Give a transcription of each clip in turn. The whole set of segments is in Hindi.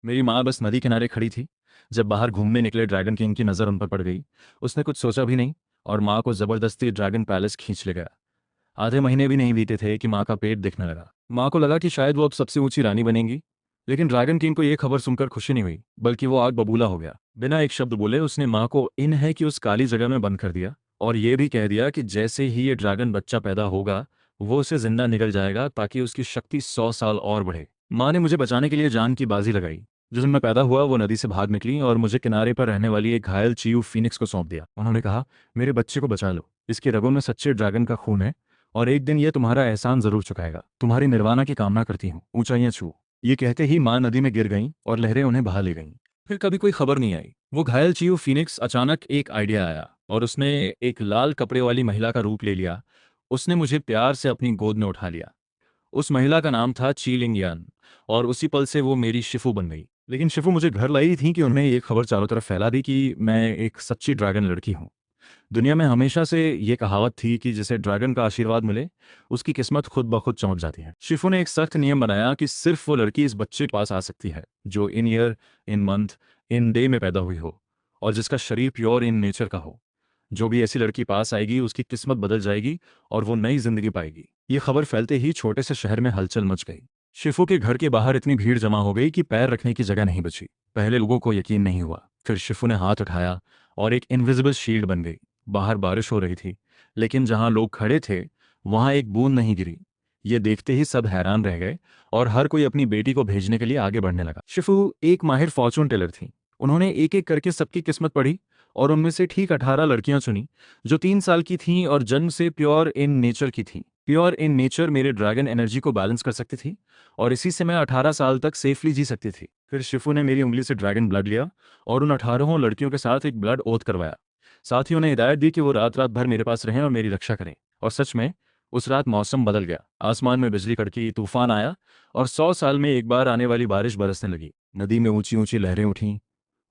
मेरी माँ बस नदी किनारे खड़ी थी। जब बाहर घूमने निकले ड्रैगन किंग की नज़र उन पर पड़ गई। उसने कुछ सोचा भी नहीं और माँ को ज़बरदस्ती ड्रैगन पैलेस खींच ले गया। आधे महीने भी नहीं बीते थे कि माँ का पेट दिखने लगा। माँ को लगा कि शायद वो अब सबसे ऊंची रानी बनेंगी। लेकिन ड्रैगन किंग को यह खबर सुनकर खुशी नहीं हुई, बल्कि वो आग बबूला हो गया। बिना एक शब्द बोले उसने माँ को इन है कि उस काली जगह में बंद कर दिया और ये भी कह दिया कि जैसे ही ये ड्रैगन बच्चा पैदा होगा वो उसे जिंदा निकल जाएगा ताकि उसकी शक्ति 100 साल और बढ़े। माँ ने मुझे बचाने के लिए जान की बाजी लगाई। जिस दिन मैं पैदा हुआ वो नदी से भाग निकली और मुझे किनारे पर रहने वाली एक घायल चीयू फीनिक्स को सौंप दिया। उन्होंने कहा, मेरे बच्चे को बचा लो, इसकी रगों में सच्चे ड्रैगन का खून है और एक दिन ये तुम्हारा एहसान जरूर चुकाएगा। तुम्हारी निर्वाणा की कामना करती हूँ, ऊंचाइयां छू। ये कहते ही माँ नदी में गिर गईं और लहरें उन्हें बहा ले गईं। फिर कभी कोई खबर नहीं आई। वो घायल चीयू फीनिक्स अचानक एक आइडिया आया और उसने एक लाल कपड़े वाली महिला का रूप ले लिया। उसने मुझे प्यार से अपनी गोद में उठा लिया। उस महिला का नाम था चीलिंग यान और उसी पल से वो मेरी शिफू बन गई। लेकिन शिफू मुझे घर लाई थी कि उन्हें ये खबर चारों तरफ फैला दी कि मैं एक सच्ची ड्रैगन लड़की हूँ। दुनिया में हमेशा से ये कहावत थी कि जिसे ड्रैगन का आशीर्वाद मिले उसकी किस्मत खुद ब खुद चमक जाती है। शिफू ने एक सख्त नियम बनाया कि सिर्फ वो लड़की इस बच्चे के पास आ सकती है जो इन ईयर, इन मंथ, इन डे में पैदा हुई हो और जिसका शरीर प्योर इन नेचर का हो। जो भी ऐसी लड़की पास आएगी उसकी किस्मत बदल जाएगी और वो नई जिंदगी पाएगी। ये खबर फैलते ही छोटे से शहर में हलचल मच गई। शिफू के घर के बाहर इतनी भीड़ जमा हो गई कि पैर रखने की जगह नहीं बची। पहले लोगों को यकीन नहीं हुआ, फिर शिफू ने हाथ उठाया और एक इनविजिबल शील्ड बन गई। बाहर बारिश हो रही थी, लेकिन जहां लोग खड़े थे वहां एक बूंद नहीं गिरी। ये देखते ही सब हैरान रह गए और हर कोई अपनी बेटी को भेजने के लिए आगे बढ़ने लगा। शिफू एक माहिर फॉर्चून टेलर थी। उन्होंने एक एक करके सबकी किस्मत पढ़ी और उनमें से ठीक 18 लड़कियां चुनी जो 3 साल की थीं और जन्म से प्योर इन नेचर की थीं। प्योर इन नेचर मेरे ड्रैगन एनर्जी को बैलेंस कर सकती थी और इसी से मैं 18 साल तक सेफली जी सकती थी। फिर शिफू ने मेरी उंगली से ड्रैगन ब्लड लिया और उन 18 लड़कियों के साथ एक ब्लड ओथ करवाया। साथ ही उन्हें हिदायत दी कि वो रात रात भर मेरे पास रहें और मेरी रक्षा करें। और सच में उस रात मौसम बदल गया। आसमान में बिजली कड़की, तूफान आया और 100 साल में एक बार आने वाली बारिश बरसने लगी। नदी में ऊंची ऊंची लहरें उठीं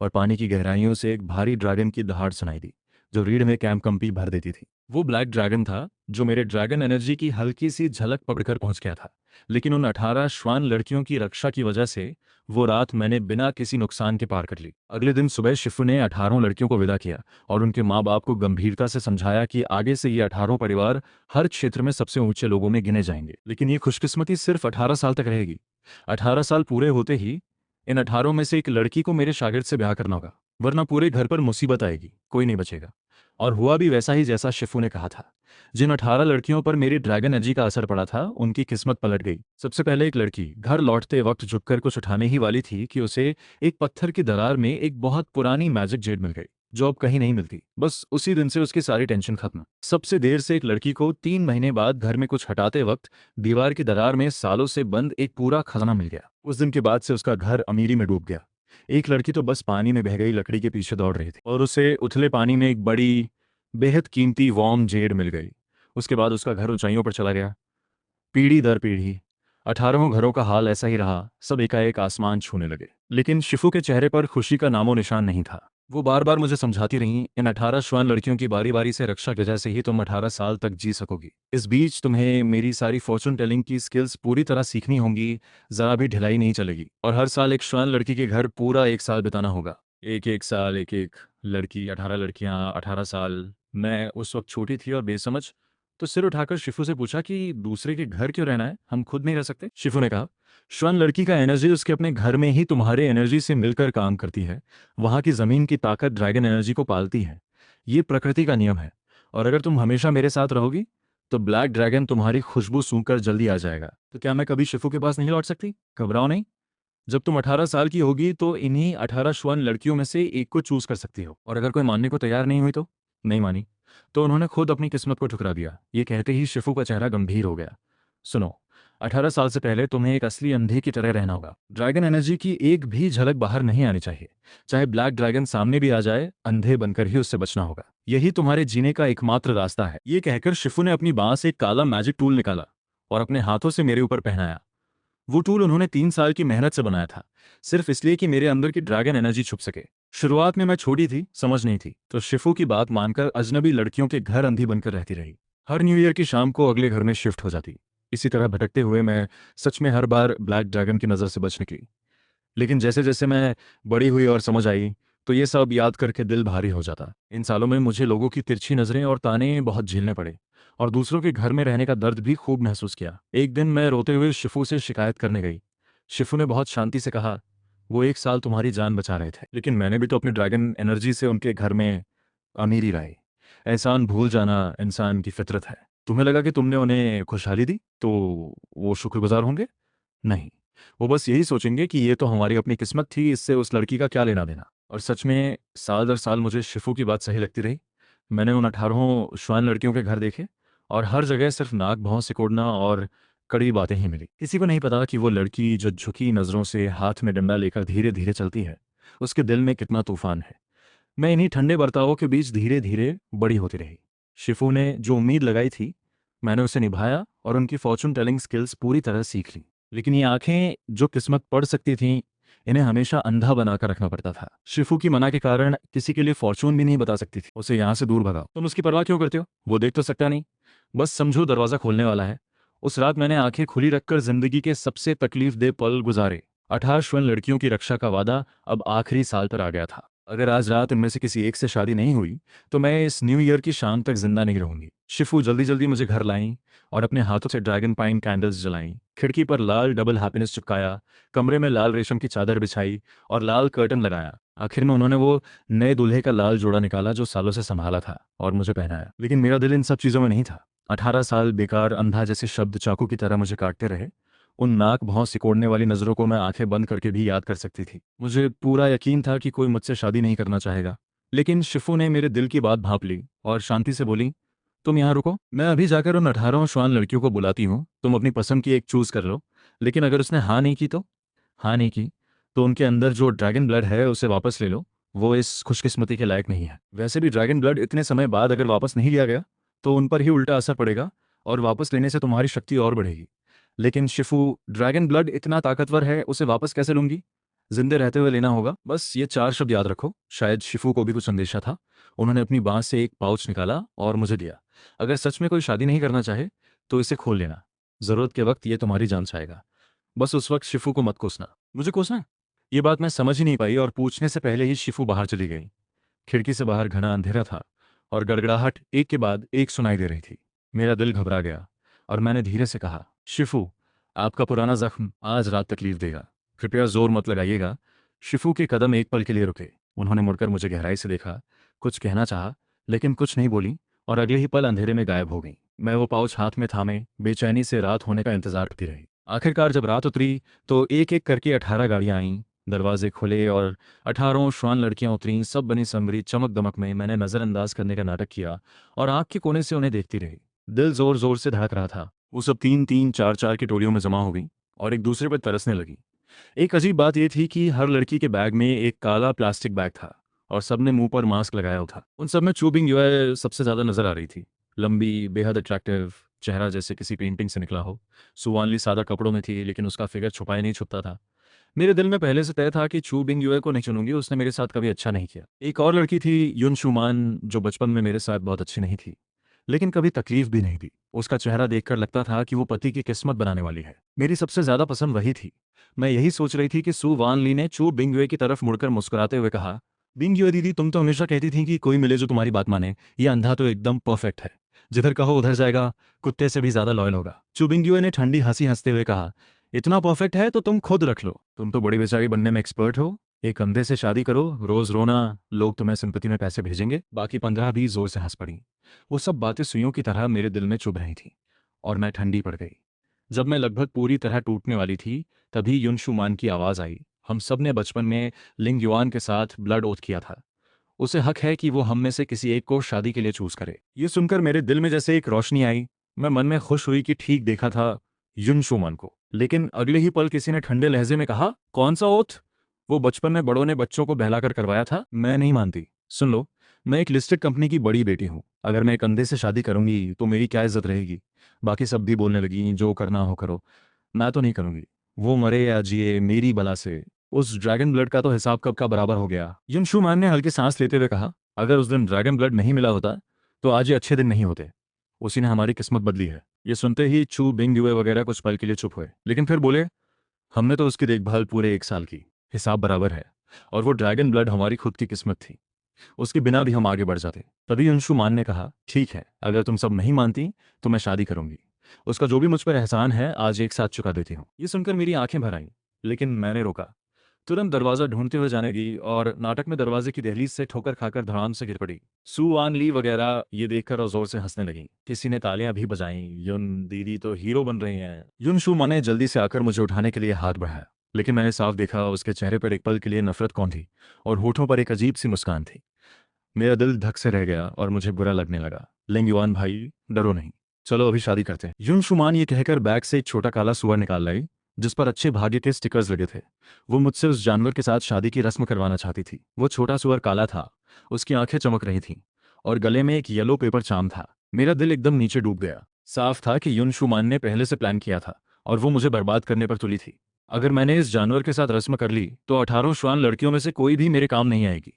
और पानी की गहराइयों से एक भारी ड्रैगन की दहाड़ सुनाई दी जो रीढ़ में कैंप-कंपी भर देती थी। वो ब्लैक ड्रैगन था जो मेरे ड्रैगन एनर्जी की हल्की सी झलक पकड़कर पहुंच गया था। लेकिन उन 18 श्वान लड़कियों की रक्षा की वजह से वो रात मैंने बिना किसी नुकसान के पार कर ली। अगले दिन सुबह शिफू ने 18 लड़कियों को विदा किया और उनके माँ बाप को गंभीरता से समझाया कि आगे से ये 18 परिवार हर क्षेत्र में सबसे ऊंचे लोगों में गिने जाएंगे। लेकिन ये खुशकिस्मती सिर्फ 18 साल तक रहेगी। 18 साल पूरे होते ही इन 18 में से एक लड़की को मेरे शागिर्द से ब्याह करना होगा, वरना पूरे घर पर मुसीबत आएगी, कोई नहीं बचेगा। और हुआ भी वैसा ही जैसा शिफू ने कहा था। जिन 18 लड़कियों पर मेरी ड्रैगन एनर्जी का असर पड़ा था उनकी किस्मत पलट गई। सबसे पहले एक लड़की घर लौटते वक्त झुककर कुछ उठाने ही वाली थी कि उसे एक पत्थर की दरार में एक बहुत पुरानी मैजिक जेड मिल गई जो अब कहीं नहीं मिलती। बस उसी दिन से उसकी सारी टेंशन खत्म। सबसे देर से एक लड़की को 3 महीने बाद घर में कुछ हटाते वक्त दीवार की दरार में सालों से बंद एक पूरा खजाना मिल गया। उस दिन के बाद से उसका घर अमीरी में डूब गया। एक लड़की तो बस पानी में बह गई लकड़ी के पीछे दौड़ रही थी और उसे उथले पानी में एक बड़ी बेहद कीमती वॉर्म जेड मिल गई। उसके बाद उसका घर ऊंचाइयों पर चला गया। पीढ़ी दर पीढ़ी 18 घरों का हाल ऐसा ही रहा। सब एकाएक आसमान छूने लगे। लेकिन शिफू के चेहरे पर खुशी का नामो निशान नहीं था। वो बार बार मुझे समझाती रहीं, इन 18 श्वान लड़कियों की बारी बारी से रक्षा की वजह से ही तुम 18 साल तक जी सकोगी। इस बीच तुम्हें मेरी सारी फॉर्चून टेलिंग की स्किल्स पूरी तरह सीखनी होंगी, जरा भी ढिलाई नहीं चलेगी। और हर साल एक श्वान लड़की के घर पूरा 1 साल बिताना होगा। एक एक साल एक एक लड़की, 18 लड़कियां, 18 साल। मैं उस वक्त छोटी थी और बेसमझ, तो सिर उठाकर शिफू से पूछा कि दूसरे के घर क्यों रहना है, हम खुद नहीं रह सकते? शिफू ने कहा, श्वान लड़की का एनर्जी उसके अपने घर में ही तुम्हारे एनर्जी से मिलकर काम करती है। वहां की जमीन की ताकत ड्रैगन एनर्जी को पालती है। ये प्रकृति का नियम है। और अगर तुम हमेशा मेरे साथ रहोगी तो ब्लैक ड्रैगन तुम्हारी खुशबू सूंघकर जल्दी आ जाएगा। तो क्या मैं कभी शिफू के पास नहीं लौट सकती? घबराओ नहीं। जब तुम 18 साल की होगी तो इन्हीं 18 श्वान लड़कियों में से एक को चूज कर सकती हो। और अगर कोई मानने को तैयार नहीं हुई तो? नहीं मानी तो उन्होंने खुद अपनी किस्मत को ठुकरा दिया। ये कहते ही शिफू का चेहरा गंभीर हो गया। सुनो, 18 साल से पहले तुम्हें एक असली अंधे की तरह रहना होगा। ड्रैगन एनर्जी की एक भी झलक बाहर नहीं आनी चाहिए। चाहे ब्लैक ड्रैगन सामने भी आ जाए, अंधे बनकर ही उससे बचना होगा। यही तुम्हारे जीने का एकमात्र रास्ता है। ये कहकर शिफू ने अपनी बांह से एक काला मैजिक टूल निकाला और अपने हाथों से मेरे ऊपर पहनाया। वो टूल उन्होंने 3 साल की मेहनत से बनाया था, सिर्फ इसलिए कि मेरे अंदर की ड्रैगन एनर्जी छुप सके। शुरुआत में मैं छोटी थी, समझ नहीं थी, तो शिफू की बात मानकर अजनबी लड़कियों के घर अंधी बनकर रहती रही। हर न्यू ईयर की शाम को अगले घर में शिफ्ट हो जाती। इसी तरह भटकते हुए मैं सच में हर बार ब्लैक ड्रैगन की नज़र से बच निकली। लेकिन जैसे जैसे मैं बड़ी हुई और समझ आई, तो ये सब याद करके दिल भारी हो जाता। इन सालों में मुझे लोगों की तिरछी नज़रें और ताने बहुत झेलने पड़े, और दूसरों के घर में रहने का दर्द भी खूब महसूस किया। एक दिन मैं रोते हुए शिफू से शिकायत करने गई। शिफू ने बहुत शांति से कहा, वो 1 साल तुम्हारी जान बचा रहे थे, लेकिन मैंने भी तो अपनी ड्रैगन एनर्जी से उनके घर में अमीरी लाई। एहसान भूल जाना इंसान की फितरत है। तुम्हें लगा कि तुमने उन्हें खुशहाली दी, तो वो शुक्रगुजार होंगे? नहीं, वो बस यही सोचेंगे कि ये तो हमारी अपनी किस्मत थी, इससे उस लड़की का क्या लेना देना। और सच में साल दर साल मुझे शिफू की बात सही लगती रही। मैंने उन 18 श्वान लड़कियों के घर देखे, और हर जगह सिर्फ नाक भौं सिकोड़ना और कड़ी बातें ही मिली। किसी को नहीं पता कि वो लड़की जो झुकी नज़रों से हाथ में डंडा लेकर धीरे धीरे चलती है, उसके दिल में कितना तूफान है। मैं इन्हीं ठंडे बर्तावों के बीच धीरे धीरे बड़ी होती रही। शिफू ने जो उम्मीद लगाई थी, मैंने उसे निभाया और उनकी फॉर्चून टेलिंग स्किल्स पूरी तरह सीख ली। लेकिन ये आंखें जो किस्मत पढ़ सकती थीं, इन्हें हमेशा अंधा बनाकर रखना पड़ता था। शिफू की मना के कारण किसी के लिए फॉर्चून भी नहीं बता सकती थी। उसे यहाँ से दूर भगाओ, तुम उसकी परवाह क्यों करते हो? वो देख तो सकता नहीं, बस समझो दरवाज़ा खोलने वाला है। उस रात मैंने आंखें खुली रखकर जिंदगी के सबसे तकलीफदेह पल गुजारे। 18 स्वर्ण लड़कियों की रक्षा का वादा अब आखिरी साल पर आ गया था। अगर आज रात इनमें से किसी एक से शादी नहीं हुई, तो मैं इस न्यू ईयर की शाम तक जिंदा नहीं रहूंगी। शिफू जल्दी जल्दी मुझे घर लाईं और अपने हाथों से ड्रैगन पाइन कैंडल्स जलाईं। खिड़की पर लाल डबल हैप्पीनेस चिपकाया, कमरे में लाल रेशम की चादर बिछाई और लाल कर्टन लगाया। आखिर में उन्होंने वो नए दूल्हे का लाल जोड़ा निकाला जो सालों से संभाला था, और मुझे पहनाया। लेकिन मेरा दिल इन सब चीज़ों में नहीं था। 18 साल बेकार अंधा जैसे शब्द चाकू की तरह मुझे काटते रहे। उन नाक भौं सिकोड़ने वाली नज़रों को मैं आंखें बंद करके भी याद कर सकती थी। मुझे पूरा यकीन था कि कोई मुझसे शादी नहीं करना चाहेगा। लेकिन शिफू ने मेरे दिल की बात भांप ली और शांति से बोली, तुम यहाँ रुको, मैं अभी जाकर उन 18 श्वान लड़कियों को बुलाती हूँ। तुम अपनी पसंद की एक चूज कर लो। लेकिन अगर उसने हाँ नहीं की तो? हाँ नहीं की तो उनके अंदर जो ड्रैगन ब्लड है उसे वापस ले लो। वो इस खुशकिस्मती के लायक नहीं है। वैसे भी ड्रैगन ब्लड इतने समय बाद अगर वापस नहीं लिया गया, तो उन पर ही उल्टा असर पड़ेगा, और वापस लेने से तुम्हारी शक्ति और बढ़ेगी। लेकिन शिफू, ड्रैगन ब्लड इतना ताकतवर है, उसे वापस कैसे लूंगी? जिंदे रहते हुए लेना होगा। बस ये 4 शब्द याद रखो। शायद शिफू को भी कुछ अंदेशा था। उन्होंने अपनी बांस से एक पाउच निकाला और मुझे दिया। अगर सच में कोई शादी नहीं करना चाहे, तो इसे खोल लेना। जरूरत के वक्त ये तुम्हारी जान छाएगा। बस उस वक्त शिफू को मत कोसना। मुझे कोसना? ये बात मैं समझ ही नहीं पाई, और पूछने से पहले ही शिफू बाहर चली गई। खिड़की से बाहर घना अंधेरा था, और गड़गड़ाहट एक के बाद एक सुनाई दे रही थी। मेरा दिल घबरा गया, और मैंने धीरे से कहा, शिफू, आपका पुराना जख्म आज रात तकलीफ देगा। कृपया जोर मत लगाइएगा। शिफू के कदम एक पल के लिए रुके। उन्होंने मुड़कर मुझे गहराई से देखा, कुछ कहना चाहा, लेकिन कुछ नहीं बोली, और अगले ही पल अंधेरे में गायब हो गई। मैं वो पाउच हाथ में थामे बेचैनी से रात होने का इंतजार करती रही। आखिरकार जब रात उतरी, तो एक एक करके 18 गाड़ियां आईं। दरवाजे खुले और 18 श्वान लड़कियां उतरीं। सब बनी संवरी चमक दमक में मैंने नज़रअंदाज करने का नाटक किया, और आंख के कोने से उन्हें देखती रही। दिल जोर जोर से धड़क रहा था। वो सब 3-3, 4-4 की टोलियों में जमा हो गई और एक दूसरे पर तरसने लगी। एक अजीब बात यह थी कि हर लड़की के बैग में एक काला प्लास्टिक बैग था, और सबने मुंह पर मास्क लगाया हुआ था। उन सब में चूबिंग जो है सबसे ज़्यादा नजर आ रही थी। लंबी, बेहद अट्रैक्टिव, चेहरा जैसे किसी पेंटिंग से निकला हो। सुवानली सादा कपड़ों में थी, लेकिन उसका फिगर छुपाए नहीं छुपता था। मेरे दिल में पहले से तय था कि चू बिंग यूए को नहीं चुनूंगी, उसने मेरे साथ कभी अच्छा नहीं किया। एक और लड़की थी, युन शुमान, जो बचपन में मेरे साथ बहुत अच्छी नहीं थी, लेकिन कभी तकलीफ भी नहीं दी। उसका चेहरा देखकर लगता था कि वो पति की किस्मत बनाने वाली है। मेरी सबसे ज्यादा पसंद वही थी। मैं यही सोच रही थी कि सू वान ली ने चू बिंगयुए की तरफ मुड़कर मुस्कुराते हुए कहा, बिंगयुए दीदी, तुम तो हमेशा कहती थी कि कोई मिले जो तुम्हारी बात माने। ये अंधा तो एकदम परफेक्ट है, जिधर कहो उधर जाएगा, कुत्ते से भी ज्यादा लॉयल होगा। चू बिंगयुए ने ठंडी हंसी हंसते हुए कहा, इतना परफेक्ट है तो तुम खुद रख लो। तुम तो बड़ी बेचारी बनने में एक्सपर्ट हो। एक अंधे से शादी करो, रोज रोना, लोग तुम्हें सिंपत्ति में पैसे भेजेंगे। बाकी 15 भी जोर से हंस पड़ी। वो सब बातें सुइयों की तरह मेरे दिल में चुभ रही थीं, और मैं ठंडी पड़ गई। जब मैं लगभग पूरी तरह टूटने वाली थी, तभी युन शुमान की आवाज़ आई। हम सब ने बचपन में लिंग युआन के साथ ब्लड ओथ किया था। उसे हक है कि वो हम में से किसी एक को शादी के लिए चूज करे। ये सुनकर मेरे दिल में जैसे एक रोशनी आई। मैं मन में खुश हुई कि ठीक देखा था युन शुमान को। लेकिन अगले ही पल किसी ने ठंडे लहजे में कहा, कौन सा ओथ? वो बचपन में बड़ों ने बच्चों को बहलाकर करवाया था। मैं नहीं मानती। सुन लो, मैं एक लिस्टेड कंपनी की बड़ी बेटी हूँ। अगर मैं एक अंधे से शादी करूंगी तो मेरी क्या इज्जत रहेगी? बाकी सब भी बोलने लगी, जो करना हो करो। मैं तो नहीं करूंगी। वो मरे या जिए, मेरी बला से उस ड्रैगन ब्लड का तो हिसाब कब का बराबर हो गया। युन शुमान ने हल्की सांस लेते हुए कहा, अगर उस दिन ड्रैगन ब्लड नहीं मिला होता, तो आज ये अच्छे दिन नहीं होते। उसी ने हमारी किस्मत बदली है। ये सुनते ही चू बिंग युए वगैरह कुछ पल के लिए चुप हुए, लेकिन फिर बोले, हमने तो उसकी देखभाल पूरे 1 साल की। हिसाब बराबर है, और वो ड्रैगन ब्लड हमारी खुद की किस्मत थी। उसके बिना भी हम आगे बढ़ जाते। तभी अंशुमान ने कहा, ठीक है, अगर तुम सब नहीं मानती तो मैं शादी करूंगी। उसका जो भी मुझ पर एहसान है आज एक साथ चुका देती हूँ। ये सुनकर मेरी आंखें भर आईं, लेकिन मैंने रोका। तुरंत दरवाजा ढूंढते हुए जाने लगी और नाटक में दरवाजे की दहलीज से ठोकर खाकर धड़ाम से गिर पड़ी। सू आन ली वगैरह ये देखकर और जोर से हंसने लगी। किसी ने तालियां भी बजाईं। युन दीदी तो हीरो बन रही हैं। युन शू माने जल्दी से आकर मुझे उठाने के लिए हाथ बढ़ाया, लेकिन मैंने साफ देखा उसके चेहरे पर एक पल के लिए नफरत कौन थी और होठों पर एक अजीब सी मुस्कान थी। मेरा दिल धक से रह गया और मुझे बुरा लगने लगा। लेंग युआन भाई, डरो नहीं, चलो अभी शादी करते हैं। युन शुमान ये कहकर बैग से एक छोटा काला सुअर निकाल लाई, जिस पर अच्छे भाग्य के स्टिकर्स लगे थे। वो मुझसे उस जानवर के साथ शादी की रस्म करवाना चाहती थी। वो छोटा सुअर काला था, उसकी आंखें चमक रही थीं और गले में एक येलो पेपर चाम था। मेरा दिल एकदम नीचे डूब गया। साफ था कि युन शुमान ने पहले से प्लान किया था और वो मुझे बर्बाद करने पर तुली थी। अगर मैंने इस जानवर के साथ रस्म कर ली तो 18 श्वान लड़कियों में से कोई भी मेरे काम नहीं आएगी।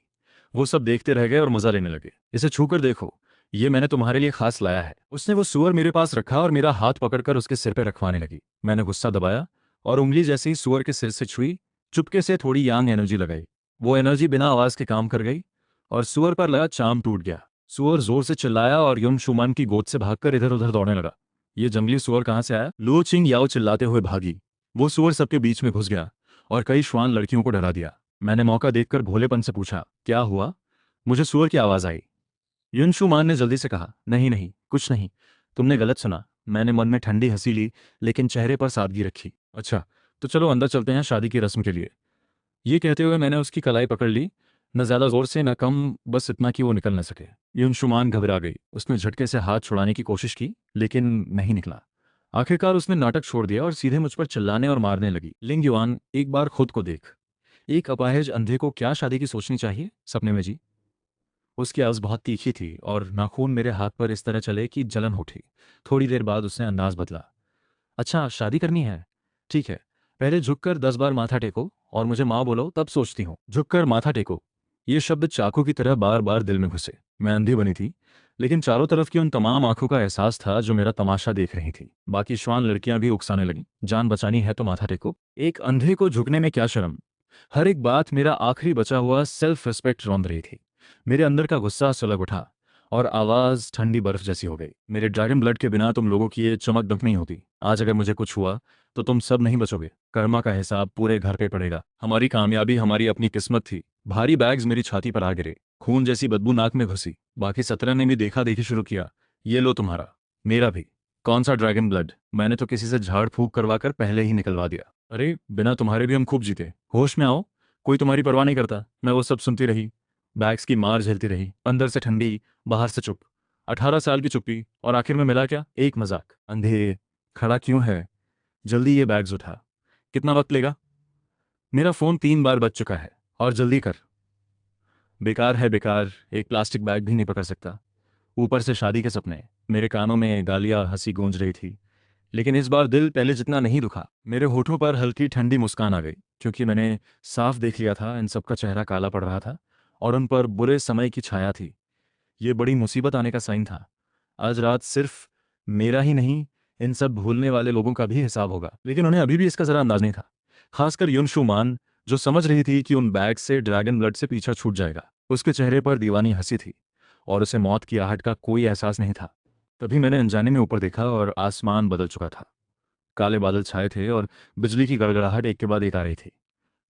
वो सब देखते रह गए और मजा लेने लगे। इसे छूकर देखो, ये मैंने तुम्हारे लिए खास लाया है। उसने वो सुअर मेरे पास रखा और मेरा हाथ पकड़कर उसके सिर पे रखवाने लगी। मैंने गुस्सा दबाया और उंगली जैसे ही सुअर के सिर से छुई, चुपके से थोड़ी यांग एनर्जी लगाई। वो एनर्जी बिना आवाज के काम कर गई और सुअर पर लगा चाम टूट गया। सुअर जोर से चिल्लाया और युन शुमान की गोद से भागकर इधर उधर दौड़ने लगा। ये जंगली सुअर कहाँ से आया? लू चिंग याओ चिल्लाते हुए भागी। वो सुअर सबके बीच में घुस गया और कई श्वान लड़कियों को डरा दिया। मैंने मौका देखकर भोलेपन से पूछा, क्या हुआ? मुझे सुअर की आवाज आई। युन शुमान ने जल्दी से कहा, नहीं नहीं, कुछ नहीं, तुमने गलत सुना। मैंने मन में ठंडी हंसी ली, लेकिन चेहरे पर सादगी रखी। अच्छा, तो चलो अंदर चलते हैं शादी की रस्म के लिए। ये कहते हुए मैंने उसकी कलाई पकड़ ली, न ज्यादा जोर से न कम, बस इतना कि वो निकल न सके। युन शुमान घबरा गई। उसने झटके से हाथ छुड़ाने की कोशिश की, लेकिन नहीं निकला। आखिरकार उसने नाटक छोड़ दिया और सीधे मुझ पर चिल्लाने और मारने लगी। लिंग युआन, एक बार खुद को देख। एक अपाहिज अंधे को क्या शादी की सोचनी चाहिए सपने में जी? उसकी आवाज़ बहुत तीखी थी और नाखून मेरे हाथ पर इस तरह चले कि जलन उठी। थोड़ी देर बाद उसने अंदाज बदला। अच्छा, शादी करनी है? ठीक है, पहले झुककर 10 बार माथा टेको और मुझे माँ बोलो, तब सोचती हूँ। झुककर माथा टेको, ये शब्द चाकू की तरह बार बार दिल में घुसे। मैं अंधी बनी थी, लेकिन चारों तरफ की उन तमाम आंखों का एहसास था जो मेरा तमाशा देख रही थी। बाकी श्वान लड़कियां भी उकसाने लगीं, जान बचानी है तो माथा टेको। एक अंधे को झुकने में क्या शर्म? हर एक बात मेरा आखिरी बचा हुआ सेल्फ रिस्पेक्ट रौंद रही थी। मेरे अंदर का गुस्सा सुलग उठा और आवाज ठंडी बर्फ जैसी हो गई। मेरे ड्रैगन ब्लड के बिना तुम लोगों की ये चमक दमक नहीं होती। आज अगर मुझे कुछ हुआ तो तुम सब नहीं बचोगे। कर्मा का हिसाब पूरे घर पे पड़ेगा। हमारी कामयाबी हमारी अपनी किस्मत थी। भारी बैग्स मेरी छाती पर आ गिरे, खून जैसी बदबू नाक में घुसी। बाकी 17 ने भी देखा देखी शुरू किया। ये लो तुम्हारा, मेरा भी। कौन सा ड्रैगन ब्लड? मैंने तो किसी से झाड़ फूंक करवा कर पहले ही निकलवा दिया। अरे, बिना तुम्हारे भी हम खूब जीते। होश में आओ, कोई तुम्हारी परवाह नहीं करता। मैं वो सब सुनती रही, बैग्स की मार झेलती रही, अंदर से ठंडी, बाहर से चुप। 18 साल की चुप्पी, और आखिर में मिला क्या? एक मजाक। अंधे, खड़ा क्यों है? जल्दी ये बैग्स उठा। कितना वक्त लेगा? मेरा फोन 3 बार बज चुका है, और जल्दी कर। बेकार है बेकार, एक प्लास्टिक बैग भी नहीं पकड़ सकता। ऊपर से शादी के सपने। मेरे कानों में गालियां हंसी गूंज रही थी, लेकिन इस बार दिल पहले जितना नहीं दुखा। मेरे होठों पर हल्की ठंडी मुस्कान आ गई, क्योंकि मैंने साफ देख लिया था इन सबका चेहरा काला पड़ रहा था और उन पर बुरे समय की छाया थी। ये बड़ी मुसीबत आने का साइन था। आज रात सिर्फ मेरा ही नहीं, इन सब भूलने वाले लोगों का भी हिसाब होगा। लेकिन उन्हें अभी भी इसका जरा अंदाज नहीं था, खासकर युन शुमान, जो समझ रही थी कि उन बैग से ड्रैगन ब्लड से पीछा छूट जाएगा। उसके चेहरे पर दीवानी हंसी थी और उसे मौत की आहट का कोई एहसास नहीं था। तभी मैंने अनजाने में ऊपर देखा और आसमान बदल चुका था। काले बादल छाए थे और बिजली की गड़गड़ाहट एक के बाद एक आ रही थी।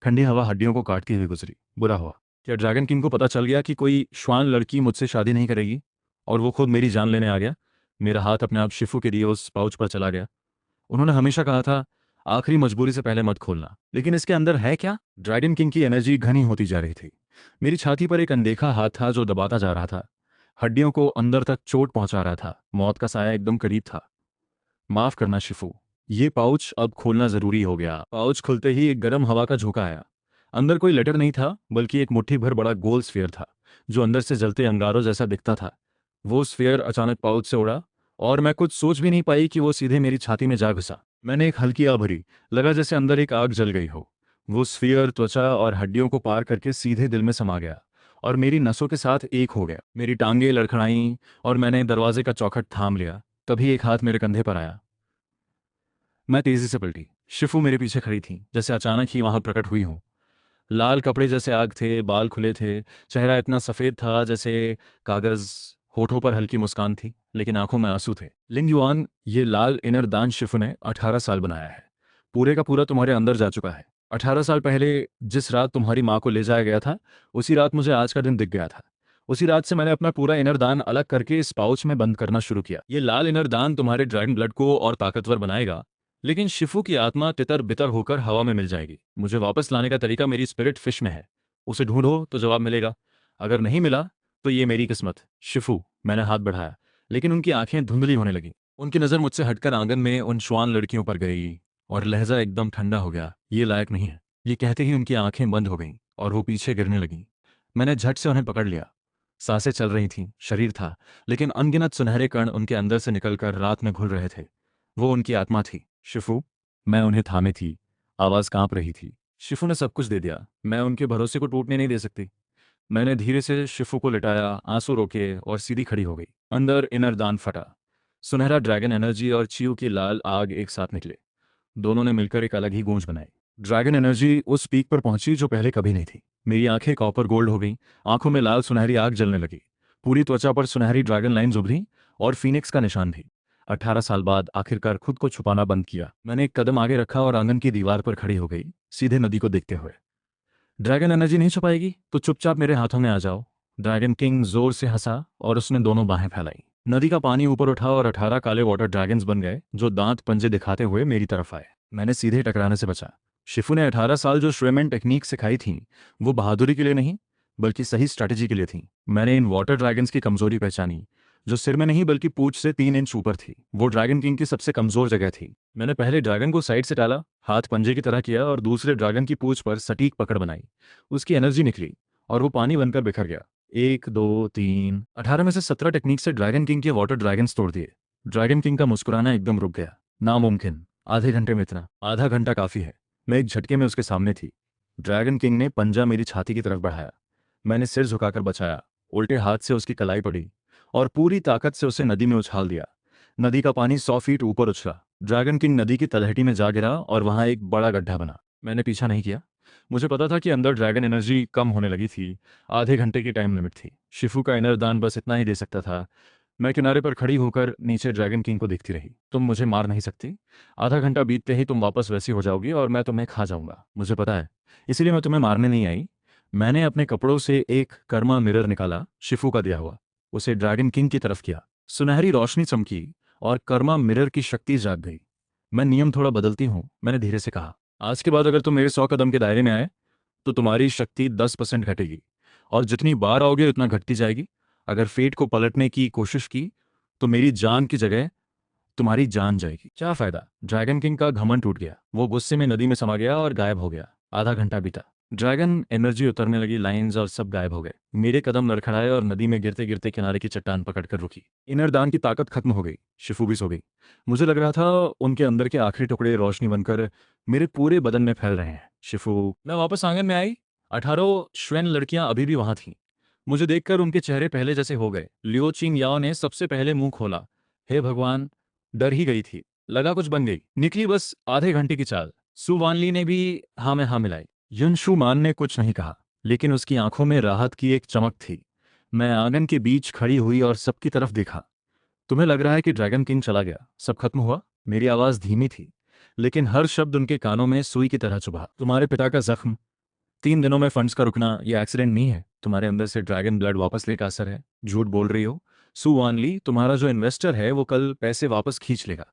ठंडी हवा हड्डियों को काटती हुई गुजरी। बुरा हुआ। क्या ड्रैगन किंग को पता चल गया कि कोई श्वान लड़की मुझसे शादी नहीं करेगी और वो खुद मेरी जान लेने आ गया? मेरा हाथ अपने आप शिफू के दिए उस पाउच पर चला गया। उन्होंने हमेशा कहा था, आखिरी मजबूरी से पहले मत खोलना। लेकिन इसके अंदर है क्या? ड्रैगन किंग की एनर्जी घनी होती जा रही थी। मेरी छाती पर एक अनदेखा हाथ था जो दबाता जा रहा था, हड्डियों को अंदर तक चोट पहुंचा रहा था। मौत का साया एकदम करीब था। माफ करना शिफू, ये पाउच अब खोलना जरूरी हो गया। पाउच खुलते ही एक गर्म हवा का झोंका आया। अंदर कोई लेटर नहीं था, बल्कि एक मुट्ठी भर बड़ा गोल स्फीयर था, जो अंदर से जलते अंगारों जैसा दिखता था। वो स्फीयर अचानक पाउच से उड़ा और मैं कुछ सोच भी नहीं पाई कि वो सीधे मेरी छाती में जा घुसा। मैंने एक हल्की आह भरी, लगा जैसे अंदर एक आग जल गई हो। वो स्फीयर त्वचा और हड्डियों को पार करके सीधे दिल में समा गया और मेरी नसों के साथ एक हो गया। मेरी टांगें लड़खड़ाईं और मैंने दरवाजे का चौखट थाम लिया। तभी एक हाथ मेरे कंधे पर आया। मैं तेजी से पलटी। शिफू मेरे पीछे खड़ी थी, जैसे अचानक ही वहां प्रकट हुई हूं। लाल कपड़े जैसे आग थे, बाल खुले थे, चेहरा इतना सफ़ेद था जैसे कागज़, होठों पर हल्की मुस्कान थी, लेकिन आंखों में आंसू थे। लिंग युआन, ये लाल इनर दान शिफू ने 18 साल बनाया है। पूरे का पूरा तुम्हारे अंदर जा चुका है। 18 साल पहले जिस रात तुम्हारी माँ को ले जाया गया था, उसी रात मुझे आज का दिन दिख गया था। उसी रात से मैंने अपना पूरा इनर दान अलग करके इस पाउच में बंद करना शुरू किया। ये लाल इनर दान तुम्हारे ड्रैगन ब्लड को और ताकतवर बनाएगा, लेकिन शिफू की आत्मा तितर बितर होकर हवा में मिल जाएगी। मुझे वापस लाने का तरीका मेरी स्पिरिट फिश में है। उसे ढूंढो तो जवाब मिलेगा, अगर नहीं मिला तो ये मेरी किस्मत। शिफू, मैंने हाथ बढ़ाया, लेकिन उनकी आंखें धुंधली होने लगी। उनकी नज़र मुझसे हटकर आंगन में उन श्वान लड़कियों पर गई और लहजा एकदम ठंडा हो गया। ये लायक नहीं है। ये कहते ही उनकी आंखें बंद हो गईं और वो पीछे गिरने लगी। मैंने झट से उन्हें पकड़ लिया। सांसें चल रही थीं, शरीर था, लेकिन अनगिनत सुनहरे कण उनके अंदर से निकलकर रात में घुल रहे थे। वो उनकी आत्मा थी। शिफू, मैं उन्हें थामे थी, आवाज़ कांप रही थी। शिफू ने सब कुछ दे दिया, मैं उनके भरोसे को टूटने नहीं दे सकती। मैंने धीरे से शिफू को लिटाया, आंसू रोके और सीधी खड़ी हो गई। अंदर इनर दान फटा। सुनहरा ड्रैगन एनर्जी और चियू की लाल आग एक साथ निकले। दोनों ने मिलकर एक अलग ही गूंज बनाई। ड्रैगन एनर्जी उस पीक पर पहुंची जो पहले कभी नहीं थी। मेरी आंखें कॉपर गोल्ड हो गईं, आंखों में लाल सुनहरी आग जलने लगी। पूरी त्वचा पर सुनहरी ड्रैगन लाइन्स उभरी और फीनिक्स का निशान भी। 18 साल बाद आखिरकार खुद को छुपाना बंद किया। मैंने एक कदम आगे रखा और आंगन की दीवार पर खड़ी हो गई, सीधे नदी को देखते हुए। ड्रैगन एनर्जी नहीं छुपाएगी तो चुपचाप मेरे हाथों में आ जाओ। ड्रैगन किंग जोर से हंसा और उसने दोनों बाहें फैलाई। नदी का पानी ऊपर उठा और 18 काले वाटर ड्रैगन्स बन गए जो दांत पंजे दिखाते हुए मेरी तरफ आए। मैंने सीधे टकराने से बचा। शिफू ने 18 साल जो श्वेमन टेक्निक सिखाई थी, वो बहादुरी के लिए नहीं बल्कि सही स्ट्रैटेजी के लिए थी। मैंने इन वाटर ड्रैगन्स की कमजोरी पहचानी, जो सिर में नहीं बल्कि पूंछ से 3 इंच ऊपर थी। वो ड्रैगन किंग की सबसे कमजोर जगह थी। मैंने पहले ड्रैगन को साइड से टाला, हाथ पंजे की तरह किया और दूसरे ड्रैगन की पूंछ पर सटीक पकड़ बनाई। उसकी एनर्जी निकली और वो पानी बनकर बिखर गया। 1 2 3, 18 में से 17 टेक्निक से ड्रैगन किंग के वाटर ड्रैगन्स तोड़ दिए। ड्रैगन किंग का मुस्कुराना एकदम रुक गया। नामुमकिन, आधे घंटे में इतना? आधा घंटा काफी है। मैं एक झटके में उसके सामने थी। ड्रैगन किंग ने पंजा मेरी छाती की तरफ बढ़ाया। मैंने सिर झुकाकर बचाया। उल्टे हाथ से उसकी कलाई पड़ी और पूरी ताकत से उसे नदी में उछाल दिया। नदी का पानी 100 फीट ऊपर उछला। ड्रैगन किंग नदी की तलहटी में जा गिरा और वहां एक बड़ा गड्ढा बना। मैंने पीछा नहीं किया। मुझे पता था कि अंदर ड्रैगन एनर्जी कम होने लगी थी। आधे घंटे की टाइम लिमिट थी। शिफू का इनर दान बस इतना ही दे सकता था। मैं किनारे पर खड़ी होकर नीचे ड्रैगन किंग को देखती रही। तुम मुझे मार नहीं सकती। आधा घंटा बीतते ही तुम वापस वैसी हो जाओगी और मैं तुम्हें खा जाऊंगा, मुझे पता है। इसीलिए मैं तुम्हें मारने नहीं आई। मैंने अपने कपड़ों से एक कर्मा मिरर निकाला, शिफू का दिया हुआ। उसे ड्रैगन किंग की तरफ किया। सुनहरी रोशनी चमकी और कर्मा मिरर की शक्ति जाग गई। मैं नियम थोड़ा बदलती हूँ, मैंने धीरे से कहा। आज के बाद अगर तुम मेरे 100 कदम के दायरे में आए तो तुम्हारी शक्ति 10% घटेगी और जितनी बार आओगे उतना घटती जाएगी। अगर फेट को पलटने की कोशिश की तो मेरी जान की जगह तुम्हारी जान जाएगी। क्या फायदा? ड्रैगन किंग का घमंड टूट गया। वो गुस्से में नदी में समा गया और गायब हो गया। आधा घंटा बीता। ड्रैगन एनर्जी उतरने लगी, लाइंस और सब गायब हो गए। मेरे कदम लड़खड़ाए और नदी में गिरते गिरते किनारे की चट्टान पकड़कर रुकी। इनर दान की ताकत खत्म हो गई। शिफू भी सो गई। मुझे लग रहा था उनके अंदर के आखिरी टुकड़े रोशनी बनकर मेरे पूरे बदन में फैल रहे हैं। शिफू, मैं वापस आंगन में आई। 18 श्वेन लड़कियां अभी भी वहां थीं। मुझे देखकर उनके चेहरे पहले जैसे हो गए। लियो चिंग याओ ने सबसे पहले मुंह खोला। हे भगवान, डर ही गई थी, लगा कुछ बन गई। निकली बस आधे घंटे की चाल। सु वानली ने भी हाँ में हाँ मिलाई। युन शु मान ने कुछ नहीं कहा, लेकिन उसकी आंखों में राहत की एक चमक थी। मैं आंगन के बीच खड़ी हुई और सबकी तरफ देखा। तुम्हें लग रहा है कि ड्रैगन किंग चला गया, सब खत्म हुआ? मेरी आवाज धीमी थी, लेकिन हर शब्द उनके कानों में सुई की तरह चुभा। तुम्हारे पिता का जख्म, 3 दिनों में फंड्स का रुकना, ये एक्सीडेंट नहीं है। तुम्हारे अंदर से ड्रैगन ब्लड वापस लेकर असर है। झूठ बोल रही हो सु वानली। तुम्हारा जो इन्वेस्टर है वो कल पैसे वापस खींच लेगा।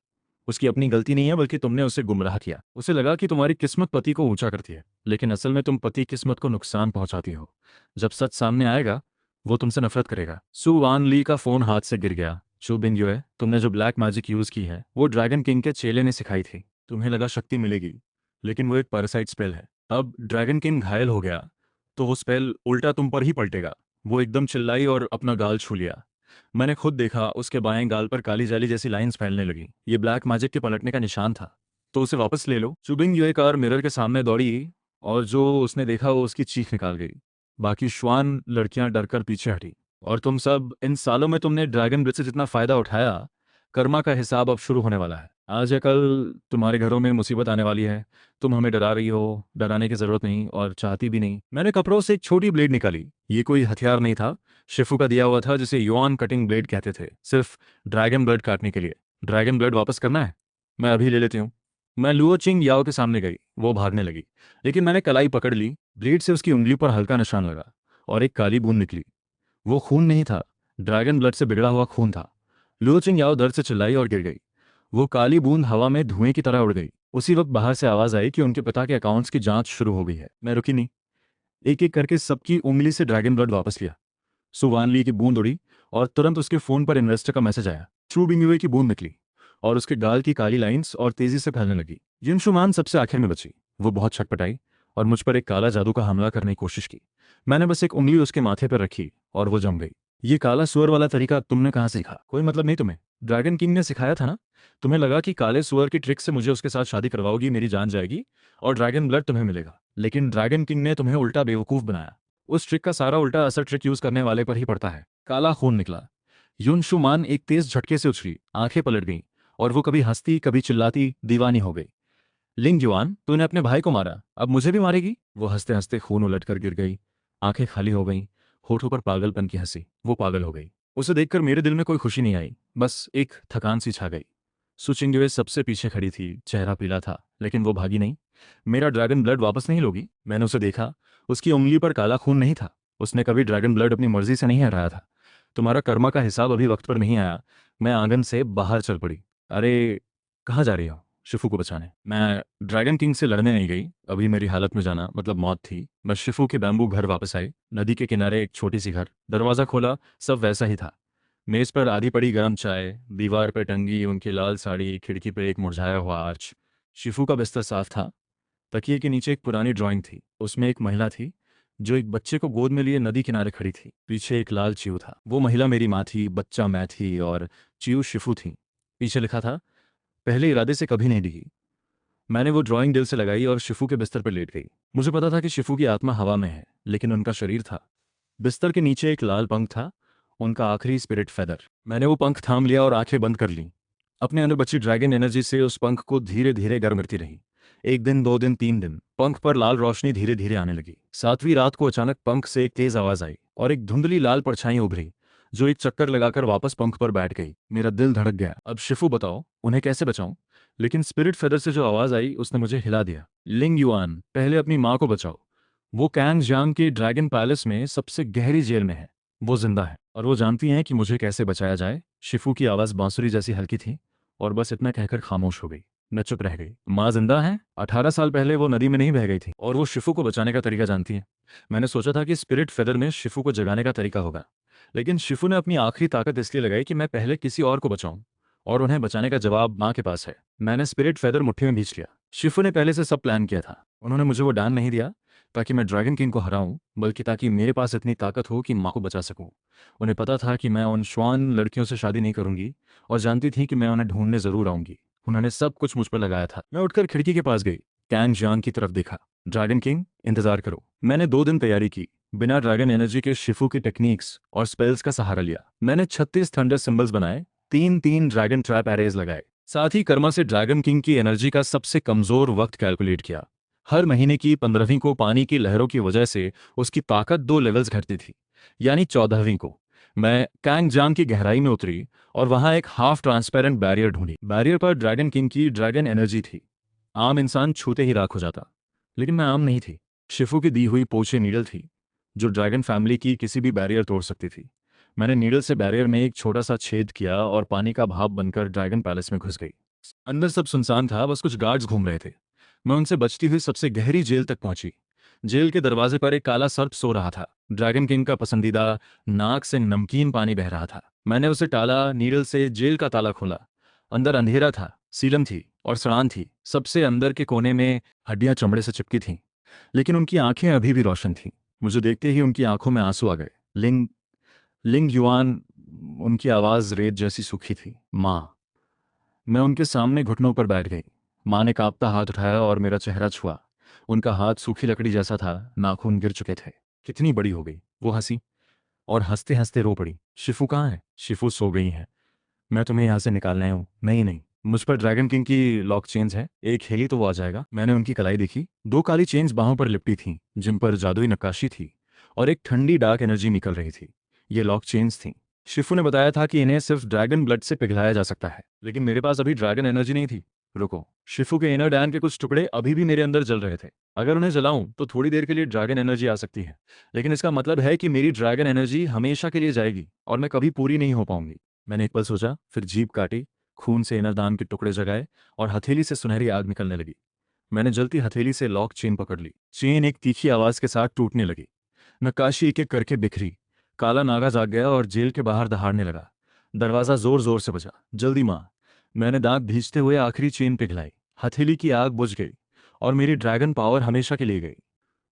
उसकी अपनी गलती नहीं है, बल्कि तुमने उसे गुमराह किया। उसे लगा कि तुम्हारी किस्मत पति को ऊंचा करती है, लेकिन असल में तुम पति किस्मत को नुकसान पहुंचाती हो। जब सच सामने आएगा वो तुमसे नफरत करेगा। सु वानली का फोन हाथ से गिर गया। चु बिंग, तुमने जो ब्लैक मैजिक यूज की है वो ड्रैगन किंग के चेले ने सिखाई थी। तुम्हें लगा शक्ति मिलेगी, लेकिन वो एक पैरासाइट स्पेल है। अब ड्रैगन किंग घायल हो गया तो वो स्पेल उल्टा तुम पर ही पलटेगा। वो एकदम चिल्लाई और अपना गाल छू लिया। मैंने खुद देखा, उसके बाएं गाल पर काली जाली जैसी लाइंस फैलने लगी। ये ब्लैक मैजिक के पलटने का निशान था। तो उसे वापस ले लो। चुबिंग युए कार मिरर के सामने दौड़ी और जो उसने देखा वो उसकी चीख निकाल गई। बाकी श्वान लड़कियां डरकर पीछे हटी। और तुम सब, इन सालों में तुमने ड्रैगन ब्लिट्ज से जितना फायदा उठाया, कर्मा का हिसाब अब शुरू होने वाला है। आज या कल तुम्हारे घरों में मुसीबत आने वाली है। तुम हमें डरा रही हो। डराने की जरूरत नहीं और चाहती भी नहीं। मैंने कपड़ों से एक छोटी ब्लेड निकाली। ये कोई हथियार नहीं था, शिफू का दिया हुआ था, जिसे युआन कटिंग ब्लेड कहते थे, सिर्फ ड्रैगन ब्लड काटने के लिए। ड्रैगन ब्लड वापस करना है? मैं अभी ले लेती हूँ। मैं लुओ चिंग याओ के सामने गई। वो भागने लगी, लेकिन मैंने कलाई पकड़ ली। ब्लेड से उसकी उंगली पर हल्का निशान लगा और एक काली बूंद निकली। वो खून नहीं था, ड्रैगन ब्लड से बिगड़ा हुआ खून था। लुओ चिंग याओ दर्द से चिल्लाई और गिर गई। वो काली बूंद हवा में धुएं की तरह उड़ गई। उसी वक्त बाहर से आवाज आई कि उनके पिता के अकाउंट्स की जांच शुरू हो गई है। मैं रुकी नहीं, एक एक करके सबकी उंगली से ड्रैगन ब्लड वापस लिया। सुवान ली की बूंद उड़ी और तुरंत उसके फोन पर इन्वेस्टर का मैसेज आया। ट्रू बिंगवे की बूंद निकली और उसके गाल की काली लाइंस और तेजी से फैलने लगी। युनशुमान सबसे आखिर में बची। वो बहुत छटपटाई और मुझ पर एक काला जादू का हमला करने की कोशिश की। मैंने बस एक उंगली उसके माथे पर रखी और वो जम गई। ये काला सुअर वाला तरीका तुमने कहाँ सीखा? कोई मतलब नहीं तुम्हें, ड्रैगन किंग ने सिखाया था ना। तुम्हें लगा कि काले सुअर की ट्रिक से मुझे उसके साथ शादी करवाओगी, मेरी जान जाएगी और ड्रैगन ब्लड तुम्हें मिलेगा। लेकिन ड्रैगन किंग ने तुम्हें उल्टा बेवकूफ बनाया। उस ट्रिक का सारा उल्टा असर ट्रिक यूज करने वाले पर ही पड़ता है। काला खून निकला। युनशुमान एक तेज झटके से उछली, आंखें पलट गईं और वो कभी हंसती कभी चिल्लाती दीवानी हो गई। लिंग जुआन, तूने अपने भाई को मारा, अब मुझे भी मारेगी? वो हंसते हंसते खून उलटकर गिर गई। आंखें खाली हो गईं, होठों पर पागलपन की हंसी। वो पागल हो गई। उसे देखकर मेरे दिल में कोई खुशी नहीं आई, बस एक थकान सी छा गई। सुचिंगवे सबसे पीछे खड़ी थी, चेहरा पीला था, लेकिन वो भागी नहीं। मेरा ड्रैगन ब्लड वापस नहीं लोगी? मैंने उसे देखा। उसकी उंगली पर काला खून नहीं था। उसने कभी ड्रैगन ब्लड अपनी मर्जी से नहीं हराया था। तुम्हारा कर्मा का हिसाब अभी वक्त पर नहीं आया। मैं आंगन से बाहर चल पड़ी। अरे, कहाँ जा रही हो? शिफू को बचाने। मैं ड्रैगन किंग से लड़ने नहीं गई। अभी मेरी हालत में जाना मतलब मौत थी। मैं शिफू के बैम्बू घर वापस आई। नदी के किनारे एक छोटी सी घर। दरवाज़ा खोला, सब वैसा ही था। मेज पर आधी पड़ी गर्म चाय, दीवार पर टंगी उनकी लाल साड़ी, खिड़की पर एक मुरझाया हुआ आर्च। शिफू का बिस्तर साफ था। तकिए के नीचे एक पुरानी ड्राइंग थी। उसमें एक महिला थी जो एक बच्चे को गोद में लिए नदी किनारे खड़ी थी। पीछे एक लाल चिऊ था। वो महिला मेरी माँ थी, बच्चा मैं थी और चिऊ शिफू थी। पीछे लिखा था, पहले इरादे से कभी नहीं डिगी। मैंने वो ड्राइंग दिल से लगाई और शिफू के बिस्तर पर लेट गई। मुझे पता था कि शिफू की आत्मा हवा में है, लेकिन उनका शरीर था। बिस्तर के नीचे एक लाल पंख था, उनका आखिरी स्पिरिट फेदर। मैंने वो पंख थाम लिया और आंखें बंद कर लीं। अपने अंदर बची ड्रैगन एनर्जी से उस पंख को धीरे धीरे गर्म करती रही। एक दिन, 2 दिन, 3 दिन, पंख पर लाल रोशनी धीरे धीरे आने लगी। 7वीं रात को अचानक पंख से एक तेज आवाज आई और एक धुंधली लाल परछाई उभरी जो एक चक्कर लगाकर वापस पंख पर बैठ गई। मेरा दिल धड़क गया। अब शिफू बताओ, उन्हें कैसे बचाऊं? लेकिन स्पिरिट फेदर से जो आवाज आई उसने मुझे हिला दिया। लिंग युआन, पहले अपनी माँ को बचाओ। वो कैंग जियांग के ड्रैगन पैलेस में सबसे गहरी जेल में है। वो जिंदा है और वो जानती हैं कि मुझे कैसे बचाया जाए। शिफू की आवाज बांसुरी जैसी हल्की थी और बस इतना कहकर खामोश हो गई। मैं चुप रह गई। माँ जिंदा है? 18 साल पहले वो नदी में नहीं बह गई थी और वो शिफू को बचाने का तरीका जानती है। मैंने सोचा था कि स्पिरिट फेदर में शिफू को जगाने का तरीका होगा, लेकिन शिफू ने अपनी आखिरी ताकत इसलिए लगाई कि मैं पहले किसी और को बचाऊं, और उन्हें बचाने का जवाब माँ के पास है। मैंने स्पिरिट फेदर मुट्ठी में भींच लिया। शिफू ने पहले से सब प्लान किया था। उन्होंने मुझे वो डान नहीं दिया ताकि मैं ड्रैगन किंग को हराऊं, बल्कि ताकि मेरे पास इतनी ताकत हो कि माँ को बचा सकूं। उन्हें पता था कि मैं उन श्वान लड़कियों से शादी नहीं करूंगी और जानती थी कि मैं उन्हें ढूंढने जरूर आऊंगी। उन्होंने सब कुछ मुझ पर लगाया था। मैं उठकर खिड़की के पास गई, कैंग जियांग की तरफ देखा। ड्रैगन किंग, इंतजार करो। मैंने 2 दिन तैयारी की, बिना ड्रैगन एनर्जी के शिफू की टेक्निक्स और स्पेल्स का सहारा लिया। मैंने 36 थंडर सिंबल्स बनाए, 3-3 ड्रैगन ट्रैप एरेज लगाए। साथ ही कर्मा से ड्रैगन किंग की एनर्जी का सबसे कमजोर वक्त कैलकुलेट किया। हर महीने की 15वीं को पानी की लहरों की वजह से उसकी ताकत 2 लेवल्स घटती थी, यानी 14वीं को मैं कैंग जांग की गहराई में उतरी और वहां एक हाफ ट्रांसपेरेंट बैरियर ढूंढी। बैरियर पर ड्रैगन किंग की ड्रैगन एनर्जी थी। आम इंसान छूते ही राख हो जाता, लेकिन मैं आम नहीं थी। शिफू की दी हुई पोचे नीडल थी जो ड्रैगन फैमिली की किसी भी बैरियर तोड़ सकती थी। मैंने नीडल से बैरियर में एक छोटा सा छेद किया और पानी का भाप बनकर ड्रैगन पैलेस में घुस गई। अंदर सब सुनसान था, बस कुछ गार्ड्स घूम रहे थे। मैं उनसे बचती हुई सबसे गहरी जेल तक पहुंची। जेल के दरवाजे पर एक काला सर्प सो रहा था। ड्रैगन किंग का पसंदीदा, नाक से नमकीन पानी बह रहा था। मैंने उसे टाला, नीडल से जेल का ताला खोला। अंदर अंधेरा था, सीलम थी और सड़ान थी। सबसे अंदर के कोने में हड्डियां चमड़े से चिपकी थीं, लेकिन उनकी आंखें अभी भी रोशन थीं। मुझे देखते ही उनकी आंखों में आंसू आ गए। लिंग लिंग युआन, उनकी आवाज रेत जैसी सूखी थी। माँ। मैं उनके सामने घुटनों पर बैठ गई। माँ ने कांपता हाथ उठाया और मेरा चेहरा छुआ। उनका हाथ सूखी लकड़ी जैसा था, नाखून गिर चुके थे। कितनी बड़ी हो गई? वो हंसी और हंसते हंसते रो पड़ी। शिफू कहाँ है? शिफू सो गई है। मैं तुम्हें यहाँ से निकालने आया हूँ। नहीं नहीं, मुझ पर ड्रैगन किंग की लॉक चेन्स है, एक हेली तो वो आ जाएगा। मैंने उनकी कलाई देखी, दो काली चेन्स बाहों पर लिपटी थीं जिन पर जादुई नक्काशी थी और एक ठंडी डार्क एनर्जी निकल रही थी। ये लॉक चेन्स थीं। शिफू ने बताया था कि इन्हें सिर्फ ड्रैगन ब्लड से पिघलाया जा सकता है, लेकिन मेरे पास अभी ड्रैगन एनर्जी नहीं थी। रुको, शिफू के इनर डैन के कुछ टुकड़े अभी भी मेरे अंदर जल रहे थे। अगर उन्हें जलाऊं तो थोड़ी देर के लिए ड्रैगन एनर्जी आ सकती है, लेकिन इसका मतलब है कि मेरी ड्रैगन एनर्जी हमेशा के लिए जाएगी और मैं कभी पूरी नहीं हो पाऊंगी। मैंने एक पल सोचा, फिर जीभ काटी, खून से इनर दान के टुकड़े जगाए और हथेली से सुनहरी आग निकलने लगी। मैंने जलती हथेली से लॉक चेन पकड़ ली। चेन एक तीखी आवाज के साथ टूटने लगी। नक्काशी एक एक करके बिखरी। काला नागा जाग गया और जेल के बाहर दहाड़ने लगा। दरवाजा जोर जोर से बजा। जल्दी माँ। मैंने दांत भींचते हुए आखिरी चेन पिघलाई। हथेली की आग बुझ गई और मेरी ड्रैगन पावर हमेशा के लिए गई।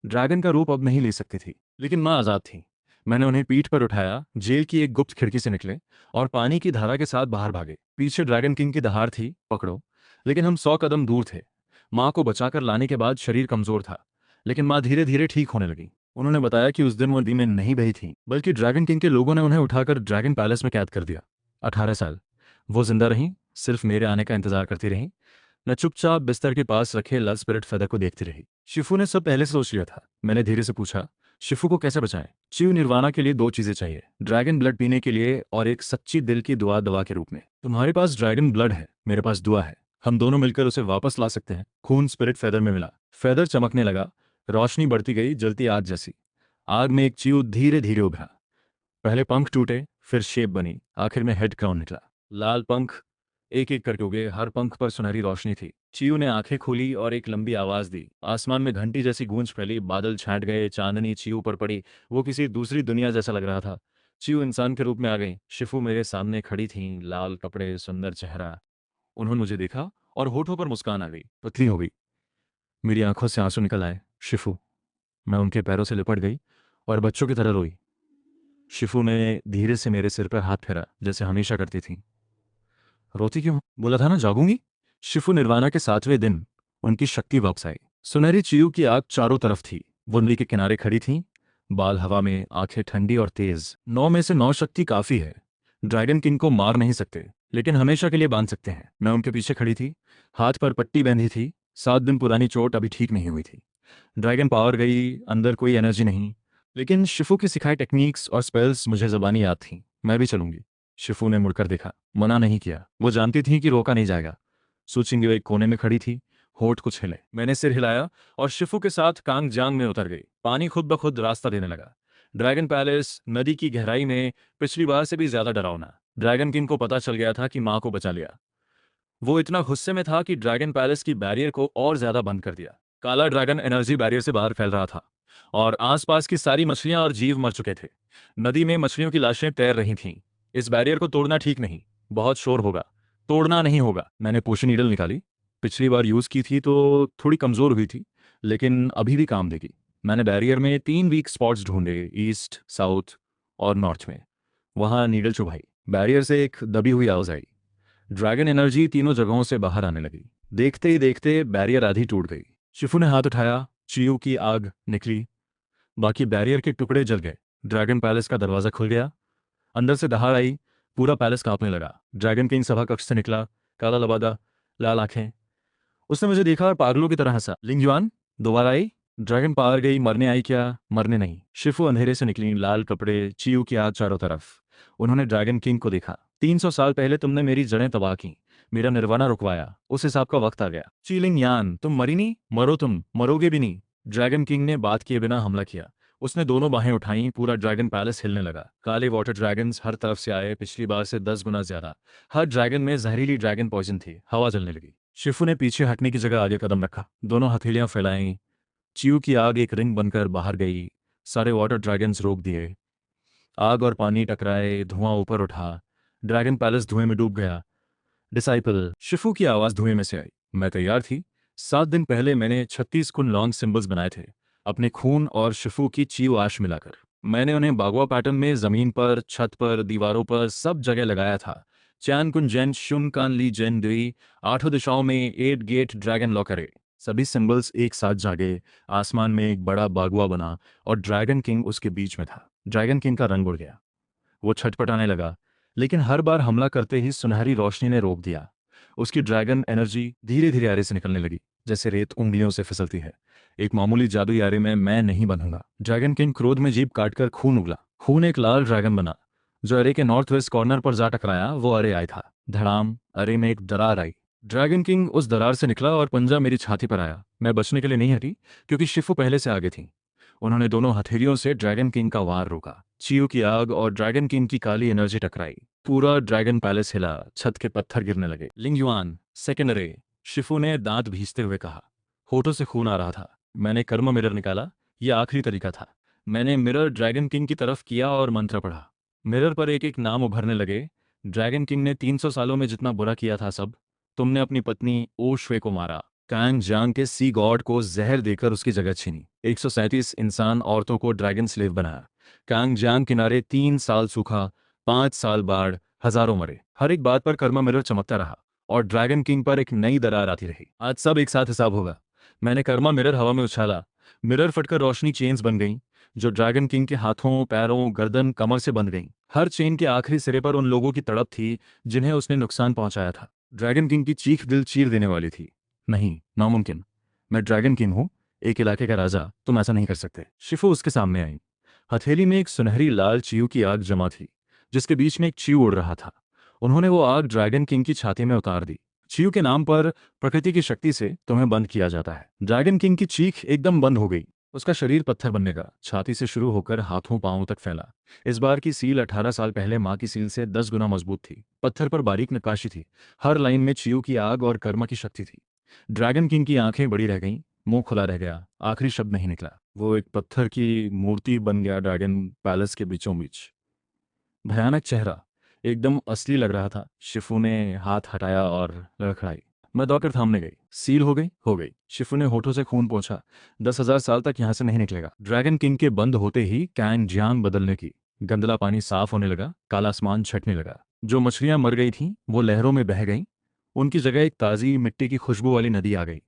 ड्रैगन का रूप अब नहीं ले सकती थी, लेकिन माँ आजाद थी। मैंने उन्हें पीठ पर उठाया, जेल की एक गुप्त खिड़की से निकले और पानी की धारा के साथ बाहर भागे। पीछे ड्रैगन किंग की दहाड़ थी, पकड़ो, लेकिन हम 100 कदम दूर थे। माँ को बचाकर लाने के बाद शरीर कमजोर था, लेकिन माँ धीरे धीरे ठीक होने लगी। उन्होंने बताया कि उस दिन वो नदी में नहीं बही थी, बल्कि ड्रैगन किंग के लोगों ने उन्हें उठाकर ड्रैगन पैलेस में कैद कर दिया। 18 साल वो जिंदा रहीं, सिर्फ मेरे आने का इंतजार करती रहीं। मैं चुपचाप बिस्तर के पास रखे लव स्पिरिट फेदर को देखती रही। शिफू ने सब पहले से सोच लिया था। मैंने धीरे से पूछा, शिफू को कैसे बचाएं? चिव निर्वाणा के लिए 2 चीजें चाहिए, ड्रैगन ब्लड पीने के लिए और एक सच्ची दिल की दुआ दवा के रूप में। तुम्हारे पास ड्रैगन ब्लड है, मेरे पास दुआ है। हम दोनों मिलकर उसे वापस ला सकते हैं। खून स्पिरिट फेदर में मिला। फेदर चमकने लगा, रोशनी बढ़ती गई, जलती आग जैसी। आग में एक चिव धीरे धीरे उभरा। पहले पंख टूटे, फिर शेप बनी, आखिर में हेड क्राउन निकला। लाल पंख एक एक करके उगे, हर पंख पर सुनहरी रोशनी थी। चीयू ने आंखें खोली और एक लंबी आवाज दी। आसमान में घंटी जैसी गूंज फैली, बादल छाट गए, चांदनी चीयू पर पड़ी। वो किसी दूसरी दुनिया जैसा लग रहा था। चीयू इंसान के रूप में आ गई। शिफू मेरे सामने खड़ी थीं, लाल कपड़े, सुंदर चेहरा। उन्होंने मुझे देखा और होठों पर मुस्कान आ गई, पतली हो गई। मेरी आंखों से आंसू निकल आए। शिफू। मैं उनके पैरों से लिपट गई और बच्चों की तरह रोई। शिफू ने धीरे से मेरे सिर पर हाथ फेरा, जैसे हमेशा करती थी। रोती क्यों? बोला था ना जागूंगी। शिफू निर्वाणा के 7वें दिन उनकी शक्ति वापस आई। सुनहरी चियू की आग चारों तरफ थी। वो नदी के किनारे खड़ी थी, बाल हवा में, आंखें ठंडी और तेज। 9 में से 9 शक्ति काफी है। ड्रैगन किंग को मार नहीं सकते, लेकिन हमेशा के लिए बांध सकते हैं। मैं उनके पीछे खड़ी थी, हाथ पर पट्टी बंधी थी। 7 दिन पुरानी चोट अभी ठीक नहीं हुई थी। ड्रैगन पावर गई, अंदर कोई एनर्जी नहीं, लेकिन शिफू की सिखाई टेक्निक्स और स्पेल्स मुझे ज़बानी याद थी। मैं भी चलूंगी। शिफू ने मुड़कर देखा, मना नहीं किया। वो जानती थी कि रोका नहीं जाएगा। सुचिंग एक कोने में खड़ी थी, होठ कुछ हिले। मैंने सिर हिलाया और शिफू के साथ कांग जांग में उतर गई। पानी खुद ब खुद रास्ता देने लगा। ड्रैगन पैलेस नदी की गहराई में, पिछली बार से भी ज्यादा डरावना। ड्रैगन किंग को पता चल गया था कि माँ को बचा लिया। वो इतना गुस्से में था कि ड्रैगन पैलेस की बैरियर को और ज्यादा बंद कर दिया। काला ड्रैगन एनर्जी बैरियर से बाहर फैल रहा था और आसपास की सारी मछलियां और जीव मर चुके थे। नदी में मछलियों की लाशें तैर रही थीं। इस बैरियर को तोड़ना ठीक नहीं, बहुत शोर होगा। तोड़ना नहीं होगा। मैंने पोशन नीडल निकाली। पिछली बार यूज की थी तो थोड़ी कमजोर हुई थी, लेकिन अभी भी काम देगी। मैंने बैरियर में 3 वीक स्पॉट्स ढूंढे, ईस्ट, साउथ और नॉर्थ में। वहां नीडल चुभाई। बैरियर से एक दबी हुई आवाज आई। ड्रैगन एनर्जी तीनों जगहों से बाहर आने लगी। देखते ही देखते बैरियर आधी टूट गई। शिफू ने हाथ उठाया, चियू की आग निकली, बाकी बैरियर के टुकड़े जल गए। ड्रैगन पैलेस का दरवाजा खुल गया। अंदर से दहाड़ आई। पूरा पैलेस कांपने लगा। ड्रैगन किंग सभा कक्ष से निकला, काला लबादा, लाल आंखें। उसने मुझे देखा और पागलों की तरह हंसा। लिंगजुआन दोबारा आई? ड्रैगन पार गई, मरने आई क्या? मरने नहीं। शिफू अंधेरे से निकली, लाल कपड़े, चियू की आग चारों तरफ। उन्होंने ड्रैगन किंग को देखा। 300 साल पहले तुमने मेरी जड़ें तबाह की, मेरा निर्वाणा रुकवाया। उस हिसाब का वक्त आ गया। चीलिंग यान, तुम मरी नहीं, मरो, तुम मरोगे भी नहीं। ड्रैगन किंग ने बात किए बिना हमला किया। उसने दोनों बाहें उठाईं, पूरा ड्रैगन पैलेस हिलने लगा। काले वाटर ड्रैगन्स हर तरफ से आए, पिछली बार से 10 गुना ज्यादा। हर ड्रैगन में जहरीली ड्रैगन पॉइजन थी। हवा जलने लगी। शिफू ने पीछे हटने की जगह आगे कदम रखा, दोनों हथेलियां फैलाईं। चियू की आग एक रिंग बनकर बाहर गई। सारे वाटर ड्रैगन्स रोक दिए। आग और पानी टकराए, धुआं ऊपर उठा। ड्रैगन पैलेस धुएं में डूब गया। डिसाइपल, शिफू की आवाज धुएं में से आई। मैं तैयार थी। 7 दिन पहले मैंने 36 कुन लॉन्ग सिंबल्स बनाए थे, अपने खून और शिफू की चीव आश मिलाकर। मैंने उन्हें बागवा पैटर्न में जमीन पर, छत पर, दीवारों पर, सब जगह लगाया था। चैन कुन जेन शुन कान ली जेन दुई, 8 दिशाओं में 8 गेट ड्रैगन लॉकरे। सभी सिंबल्स एक साथ जागे। आसमान में एक बड़ा बागवा बना और ड्रैगन किंग उसके बीच में था। ड्रैगन किंग का रंग उड़ गया। वो छटपटाने लगा, लेकिन हर बार हमला करते ही सुनहरी रोशनी ने रोक दिया। उसकी ड्रैगन एनर्जी धीरे धीरे आरे से निकलने लगी, जैसे रेत उंगलियों से फिसलती है। एक मामूली जादुई आरे में मैं नहीं बनूंगा। ड्रैगन किंग क्रोध में जीभ काटकर खून उगला। खून एक लाल ड्रैगन बना जो अरे के नॉर्थ वेस्ट कॉर्नर पर जा टकराया। वो अरे आया था। धड़ाम, अरे में एक दरार आई। ड्रैगन किंग उस दरार से निकला और पंजा मेरी छाती पर आया। मैं बचने के लिए नहीं हटी, क्योंकि शिफू पहले से आगे थी। उन्होंने दोनों हथेलियों से ड्रैगन किंग का वार रोका। चियो की आग और ड्रैगन किंग की काली एनर्जी टकराई। पूरा ड्रैगन पैलेस हिला, छत के पत्थर गिरने लगे। लिंग युआन, सेकेंड अरे, शिफू ने दांत भींचते हुए कहा। होठों से खून आ रहा था। मैंने कर्म मिरर निकाला। यह आखिरी तरीका था। मैंने मिरर ड्रैगन किंग की तरफ किया और मंत्र पढ़ा। मिरर पर एक एक नाम उभरने लगे। ड्रैगन किंग ने 300 सालों में जितना बुरा किया था सब। तुमने अपनी पत्नी ओ श्वे को मारा। कांग जांग के सी गॉड को जहर देकर उसकी जगह छीनी। 137 इंसान औरतों को ड्रैगन स्लेव बनाया। कांग जांग किनारे 3 साल सूखा, 5 साल बाढ़, हजारों मरे। हर एक बात पर कर्मा मिरर चमकता रहा और ड्रैगन किंग पर एक नई दरार आती रही। आज सब एक साथ हिसाब होगा। मैंने कर्मा मिरर हवा में उछाला। मिरर फटकर रोशनी चेन्स बन गईं, जो ड्रैगन किंग के हाथों, पैरों, गर्दन, कमर से बंध गईं। हर चेन के आखिरी सिरे पर उन लोगों की तड़प थी जिन्हें उसने नुकसान पहुंचाया था। ड्रैगन किंग की चीख दिल चीर देने वाली थी। नहीं, नामुमकिन। मैं ड्रैगन किंग हूं, एक इलाके का राजा। तुम ऐसा नहीं कर सकते। शिफू उसके सामने आई। हथेली में एक सुनहरी लाल चीऊ की आग जमा थी, जिसके बीच में एक चीऊ उड़ रहा था। उन्होंने वो आग ड्रैगन किंग की छाती में उतार दी। चीऊ के नाम पर प्रकृति की शक्ति से तुम्हें बंद किया जाता है। ड्रैगन किंग की चीख एकदम बंद हो गई। उसका शरीर पत्थर बनने का, छाती से शुरू होकर हाथों पांवों तक फैला। इस बार की सील 18 साल पहले माँ की सील से 10 गुना मजबूत थी। पत्थर पर बारीक नक्काशी थी। हर लाइन में चीऊ की आग और कर्मा की शक्ति थी। ड्रैगन किंग की आंखें बड़ी रह गईं, मुंह खुला रह गया, आखिरी शब्द नहीं निकला। वो एक पत्थर की मूर्ति बन गया ड्रैगन पैलेस के बीचों बीच। भयानक चेहरा, एकदम असली लग रहा था। शिफू ने हाथ हटाया और लड़खड़ाई। मैं दौड़कर थामने गई। सील हो गई, हो गई। शिफू ने होठों से खून पोंछा। 10,000 साल तक यहां से नहीं निकलेगा। ड्रैगन किंग के बंद होते ही कैंग जियांग बदलने की। गंदला पानी साफ होने लगा, काला आसमान छटने लगा। जो मछलियां मर गई थीं वो लहरों में बह गईं। उनकी जगह एक ताजी मिट्टी की खुशबू वाली नदी आ गई।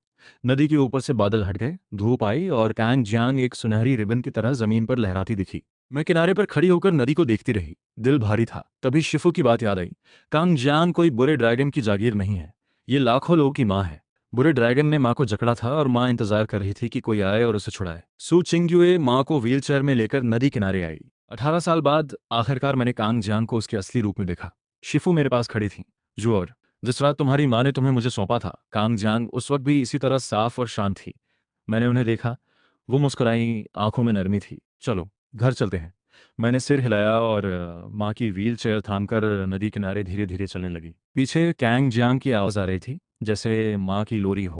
नदी के ऊपर से बादल हट गए, धूप आई और कैंग जियांग एक सुनहरी रिबन की तरह जमीन पर लहराती दिखी। मैं किनारे पर खड़ी होकर नदी को देखती रही। दिल भारी था। तभी शिफू की बात याद आई। कांग जियांग कोई बुरे ड्रैगन की जागीर नहीं है। ये लाखों लोगों की माँ है। बुरे ड्रैगन ने माँ को जकड़ा था और माँ इंतजार कर रही थी कि कोई आए और उसे छुड़ाए। सू चिंग्युए माँ को व्हीलचेयर में लेकर नदी किनारे आई। 18 साल बाद आखिरकार मैंने कांग जियांग को उसके असली रूप में देखा। शिफू मेरे पास खड़ी थी। जुआर, जिस रात तुम्हारी माँ ने तुम्हें मुझे सौंपा था, कांग जियांग उस वक्त भी इसी तरह साफ और शांत थी। मैंने उन्हें देखा। वो मुस्कुराई, आंखों में नरमी थी। चलो घर चलते हैं। मैंने सिर हिलाया और माँ की व्हील चेयर थामकर नदी किनारे धीरे धीरे चलने लगी। पीछे कैंग जियांग की आवाज आ रही थी, जैसे माँ की लोरी हो।